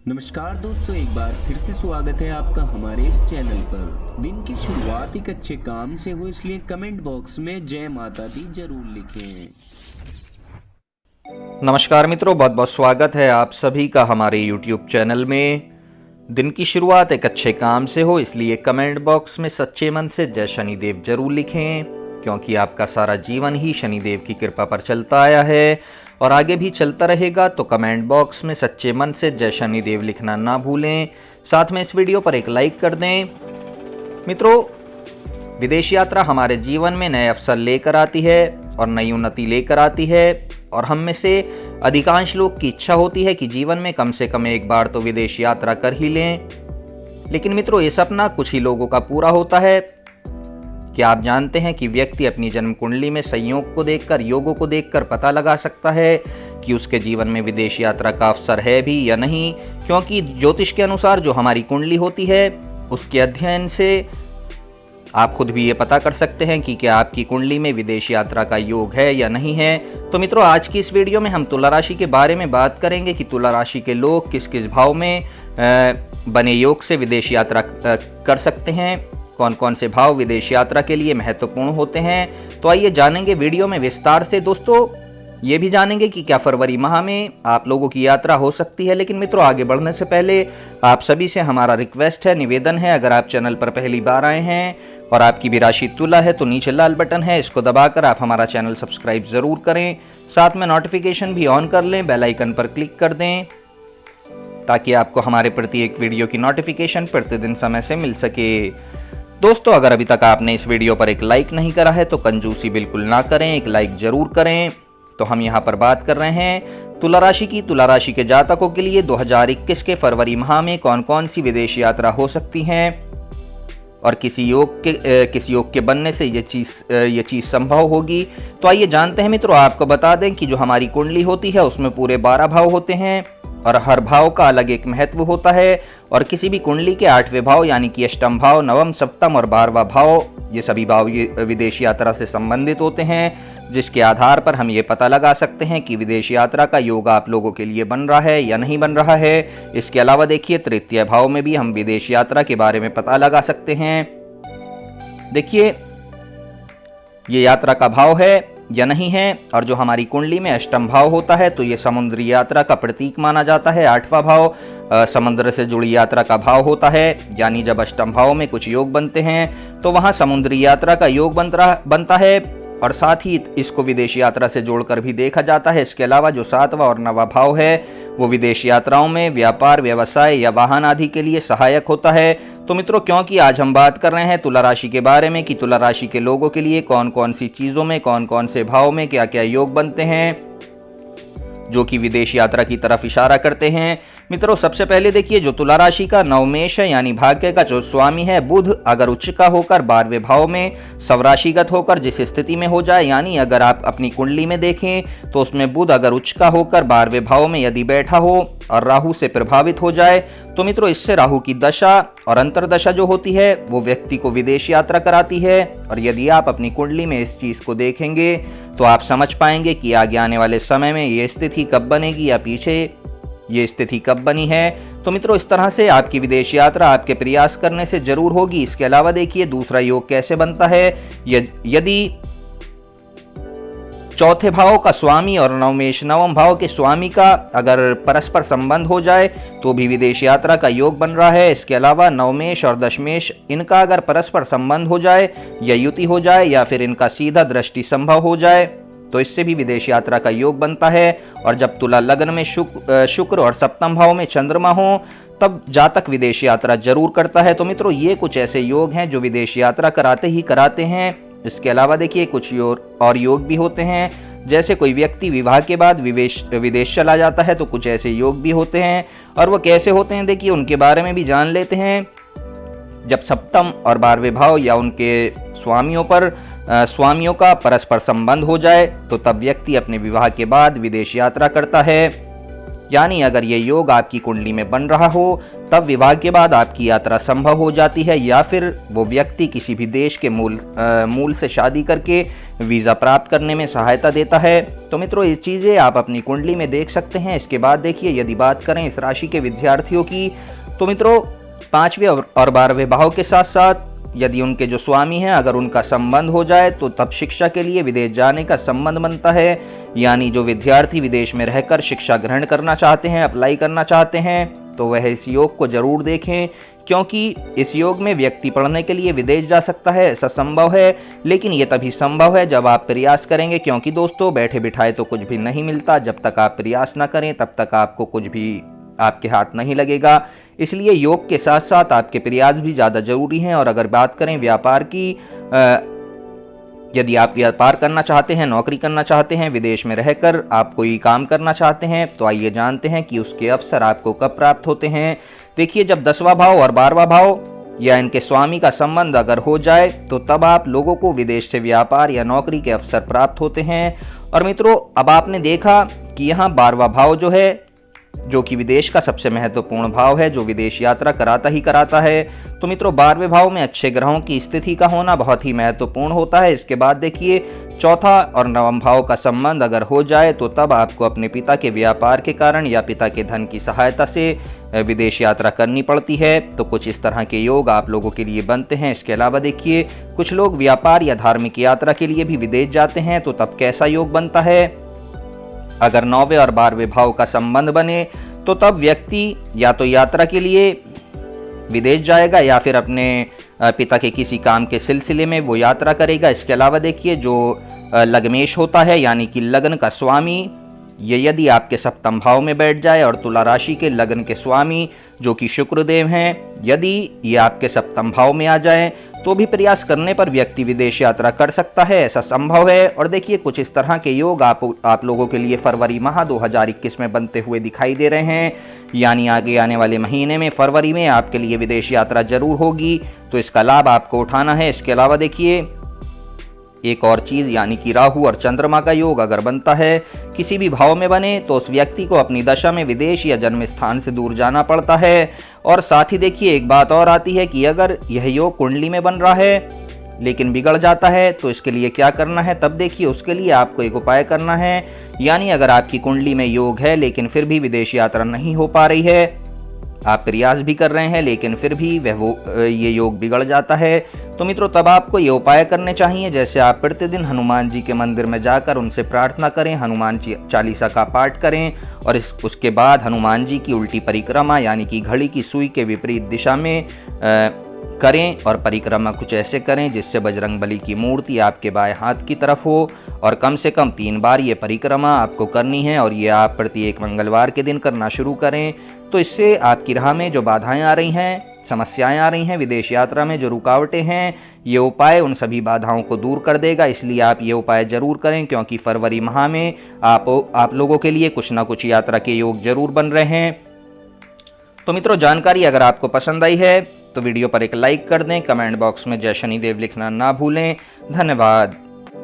नमस्कार दोस्तों, एक बार फिर से स्वागत है आपका हमारे इस चैनल पर। दिन की शुरुआत एक अच्छे काम से हो, इसलिए कमेंट बॉक्स में जय माता दी जरूर लिखें। नमस्कार मित्रों, बहुत बहुत स्वागत है आप सभी का हमारे YouTube चैनल में। दिन की शुरुआत एक अच्छे काम से हो, इसलिए कमेंट बॉक्स में सच्चे मन से जय शनिदेव जरूर लिखें, क्योंकि आपका सारा जीवन ही शनिदेव की कृपा पर चलता आया है और आगे भी चलता रहेगा। तो कमेंट बॉक्स में सच्चे मन से जय शनिदेव लिखना ना भूलें। साथ में इस वीडियो पर एक लाइक कर दें। मित्रों, विदेश यात्रा हमारे जीवन में नए अवसर लेकर आती है और नई उन्नति लेकर आती है, और हम में से अधिकांश लोग की इच्छा होती है कि जीवन में कम से कम एक बार तो विदेश यात्रा कर ही लें। लेकिन मित्रों, ये सपना कुछ ही लोगों का पूरा होता है। क्या आप जानते हैं कि व्यक्ति अपनी जन्म कुंडली में संयोग को देखकर, योगों को देखकर पता लगा सकता है कि उसके जीवन में विदेश यात्रा का अवसर है भी या नहीं? क्योंकि ज्योतिष के अनुसार जो हमारी कुंडली होती है, उसके अध्ययन से आप खुद भी ये पता कर सकते हैं कि क्या आपकी कुंडली में विदेश यात्रा का योग है या नहीं है। तो मित्रों, आज की इस वीडियो में हम तुला राशि के बारे में बात करेंगे कि तुला राशि के लोग किस किस भाव में बने योग से विदेश यात्रा कर सकते हैं, कौन कौन से भाव विदेश यात्रा के लिए महत्वपूर्ण होते हैं। तो आइए जानेंगे वीडियो में विस्तार से। दोस्तों, ये भी जानेंगे कि क्या फरवरी माह में आप लोगों की यात्रा हो सकती है। लेकिन मित्रों, आगे बढ़ने से पहले आप सभी से हमारा रिक्वेस्ट है, निवेदन है, अगर आप चैनल पर पहली बार आए हैं और आपकी भी राशि तुला है तो नीचे लाल बटन है, इसको दबाकर आप हमारा चैनल सब्सक्राइब ज़रूर करें। साथ में नोटिफिकेशन भी ऑन कर लें, बेल आइकन पर क्लिक कर दें, ताकि आपको हमारे प्रति एक वीडियो की नोटिफिकेशन प्रतिदिन समय से मिल सके। दोस्तों, अगर अभी तक आपने इस वीडियो पर एक लाइक नहीं करा है तो कंजूसी बिल्कुल ना करें, एक लाइक जरूर करें। तो हम यहाँ पर बात कर रहे हैं तुला राशि की। तुला राशि के जातकों के लिए 2021 के फरवरी माह में कौन कौन सी विदेश यात्रा हो सकती हैं और किस योग के बनने से ये चीज़ संभव होगी। तो आइए जानते हैं मित्रों। आपको बता दें कि जो हमारी कुंडली होती है उसमें पूरे 12 भाव होते हैं और हर भाव का अलग एक महत्व होता है। और किसी भी कुंडली के 8वें भाव यानी कि अष्टम भाव, नवम, सप्तम और 12वां भाव, ये सभी भाव विदेश यात्रा से संबंधित होते हैं, जिसके आधार पर हम ये पता लगा सकते हैं कि विदेश यात्रा का योग आप लोगों के लिए बन रहा है या नहीं बन रहा है। इसके अलावा देखिए, तृतीय भाव में भी हम विदेश यात्रा के बारे में पता लगा सकते हैं। देखिए, ये यात्रा का भाव है या नहीं है। और जो हमारी कुंडली में अष्टम भाव होता है तो ये समुद्री यात्रा का प्रतीक माना जाता है। 8वां भाव समुद्र से जुड़ी यात्रा का भाव होता है, यानी जब अष्टम भाव में कुछ योग बनते हैं तो वहाँ समुद्री यात्रा का योग बनता है, और साथ ही इसको विदेश यात्रा से जोड़कर भी देखा जाता है। इसके अलावा जो 7वां और 9वां भाव है वो विदेश यात्राओं में व्यापार, व्यवसाय या वाहन आदि के लिए सहायक होता है। तो मित्रों, क्योंकि आज हम बात कर रहे हैं तुला राशि के बारे में कि तुला राशि के लोगों के लिए कौन कौन सी चीज़ों में, कौन कौन से भाव में क्या क्या योग बनते हैं जो कि विदेश यात्रा की तरफ इशारा करते हैं। मित्रों, सबसे पहले देखिए, जो तुला राशि का नवमेश है यानी भाग्य का जो स्वामी है बुध, अगर उच्च का होकर 12वें भाव में स्वराशिगत होकर जिस स्थिति में हो जाए, यानी अगर आप अपनी कुंडली में देखें तो उसमें बुध अगर उच्च का होकर 12वें भाव में यदि बैठा हो और राहु से प्रभावित हो जाए, तो मित्रों इससे राहु की दशा और अंतर्दशा जो होती है वो व्यक्ति को विदेश यात्रा कराती है। और यदि आप अपनी कुंडली में इस चीज़ को देखेंगे तो आप समझ पाएंगे कि आगे आने वाले समय में ये स्थिति कब बनेगी या पीछे ये स्थिति कब बनी है। तो मित्रों, इस तरह से आपकी विदेश यात्रा आपके प्रयास करने से जरूर होगी। इसके अलावा देखिए, दूसरा योग कैसे बनता है। यदि चौथे भाव का स्वामी और नवमेश नवम भाव के स्वामी का अगर परस्पर संबंध हो जाए तो भी विदेश यात्रा का योग बन रहा है। इसके अलावा नवमेश और दशमेश, इनका अगर परस्पर संबंध हो जाए या युति हो जाए या फिर इनका सीधा दृष्टि संभव हो जाए तो इससे भी विदेश यात्रा का योग बनता है। और जब तुला लग्न में शुक्र और सप्तम भाव में चंद्रमा हो तब जातक विदेश यात्रा जरूर करता है। तो मित्रों, ये कुछ ऐसे योग हैं जो विदेश यात्रा कराते ही कराते हैं। इसके अलावा देखिए, कुछ और योग भी होते हैं, जैसे कोई व्यक्ति विवाह के बाद विदेश चला जाता है तो कुछ ऐसे योग भी होते हैं। और वो कैसे होते हैं, देखिए उनके बारे में भी जान लेते हैं। जब सप्तम और 12वें भाव या उनके स्वामियों का परस्पर संबंध हो जाए तो तब व्यक्ति अपने विवाह के बाद विदेश यात्रा करता है। यानी अगर ये योग आपकी कुंडली में बन रहा हो तब विवाह के बाद आपकी यात्रा संभव हो जाती है, या फिर वो व्यक्ति किसी भी देश के मूल से शादी करके वीज़ा प्राप्त करने में सहायता देता है। तो मित्रों, ये चीज़ें आप अपनी कुंडली में देख सकते हैं। इसके बाद देखिए, यदि बात करें इस राशि के विद्यार्थियों की, तो मित्रों 5वें और 12वें भाव के साथ साथ यदि उनके जो स्वामी हैं अगर उनका संबंध हो जाए तो तब शिक्षा के लिए विदेश जाने का संबंध बनता है। यानी जो विद्यार्थी विदेश में रहकर शिक्षा ग्रहण करना चाहते हैं, अप्लाई करना चाहते हैं, तो वह इस योग को जरूर देखें, क्योंकि इस योग में व्यक्ति पढ़ने के लिए विदेश जा सकता है, ऐसा संभव है। लेकिन ये तभी संभव है जब आप प्रयास करेंगे, क्योंकि दोस्तों बैठे बिठाए तो कुछ भी नहीं मिलता। जब तक आप प्रयास ना करें तब तक आपको कुछ भी आपके हाथ नहीं लगेगा। इसलिए योग के साथ साथ आपके प्रयास भी ज़्यादा जरूरी हैं। और अगर बात करें व्यापार की, यदि आप व्यापार करना चाहते हैं, नौकरी करना चाहते हैं, विदेश में रहकर आप कोई काम करना चाहते हैं, तो आइए जानते हैं कि उसके अवसर आपको कब प्राप्त होते हैं। देखिए, जब 10वां भाव और 12वां भाव या इनके स्वामी का संबंध अगर हो जाए तो तब आप लोगों को विदेश से व्यापार या नौकरी के अवसर प्राप्त होते हैं। और मित्रों, अब आपने देखा कि यहाँ 12वां भाव जो है, जो कि विदेश का सबसे महत्वपूर्ण भाव है, जो विदेश यात्रा कराता ही कराता है। तो मित्रों, 12वें भाव में अच्छे ग्रहों की स्थिति का होना बहुत ही महत्वपूर्ण होता है। इसके बाद देखिए, चौथा और 9वां भाव का संबंध अगर हो जाए तो तब आपको अपने पिता के व्यापार के कारण या पिता के धन की सहायता से विदेश यात्रा करनी पड़ती है। तो कुछ इस तरह के योग आप लोगों के लिए बनते हैं। इसके अलावा देखिए, कुछ लोग व्यापार या धार्मिक यात्रा के लिए भी विदेश जाते हैं, तो तब कैसा योग बनता है। अगर 9वें और 12वें भाव का संबंध बने तो तब व्यक्ति या तो यात्रा के लिए विदेश जाएगा या फिर अपने पिता के किसी काम के सिलसिले में वो यात्रा करेगा। इसके अलावा देखिए, जो लग्नेश होता है यानी कि लग्न का स्वामी, ये यदि आपके सप्तम भाव में बैठ जाए और तुला राशि के लग्न के स्वामी जो कि शुक्रदेव हैं, यदि ये आपके सप्तम भाव में आ जाएं तो भी प्रयास करने पर व्यक्ति विदेश यात्रा कर सकता है, ऐसा संभव है। और देखिए, कुछ इस तरह के योग आप लोगों के लिए फरवरी माह 2021 में बनते हुए दिखाई दे रहे हैं। यानी आगे आने वाले महीने में फरवरी में आपके लिए विदेश यात्रा जरूर होगी, तो इसका लाभ आपको उठाना है। इसके अलावा देखिए, एक और चीज़, यानी कि राहु और चंद्रमा का योग अगर बनता है, किसी भी भाव में बने, तो उस व्यक्ति को अपनी दशा में विदेश या जन्म स्थान से दूर जाना पड़ता है। और साथ ही देखिए, एक बात और आती है कि अगर यह योग कुंडली में बन रहा है लेकिन बिगड़ जाता है तो इसके लिए क्या करना है। तब देखिए, उसके लिए आपको एक उपाय करना है। यानी अगर आपकी कुंडली में योग है लेकिन फिर भी विदेश यात्रा नहीं हो पा रही है, आप प्रयास भी कर रहे हैं लेकिन फिर भी ये योग बिगड़ जाता है, तो मित्रों तब आपको ये उपाय करने चाहिए। जैसे आप प्रतिदिन हनुमान जी के मंदिर में जाकर उनसे प्रार्थना करें, हनुमान चालीसा का पाठ करें और उसके बाद हनुमान जी की उल्टी परिक्रमा यानी कि घड़ी की सुई के विपरीत दिशा में करें। और परिक्रमा कुछ ऐसे करें जिससे बजरंगबली की मूर्ति आपके बाएं हाथ की तरफ हो, और कम से कम 3 बार ये परिक्रमा आपको करनी है। और ये आप प्रत्येक मंगलवार के दिन करना शुरू करें। तो इससे आपकी राह में जो बाधाएं आ रही हैं, समस्याएं आ रही हैं, विदेश यात्रा में जो रुकावटें हैं, ये उपाय उन सभी बाधाओं को दूर कर देगा। इसलिए आप ये उपाय जरूर करें, क्योंकि फरवरी माह में आप लोगों के लिए कुछ ना कुछ यात्रा के योग जरूर बन रहे हैं। तो मित्रों, जानकारी अगर आपको पसंद आई है तो वीडियो पर एक लाइक कर दें, कमेंट बॉक्स में जय शनिदेव लिखना ना भूलें। धन्यवाद।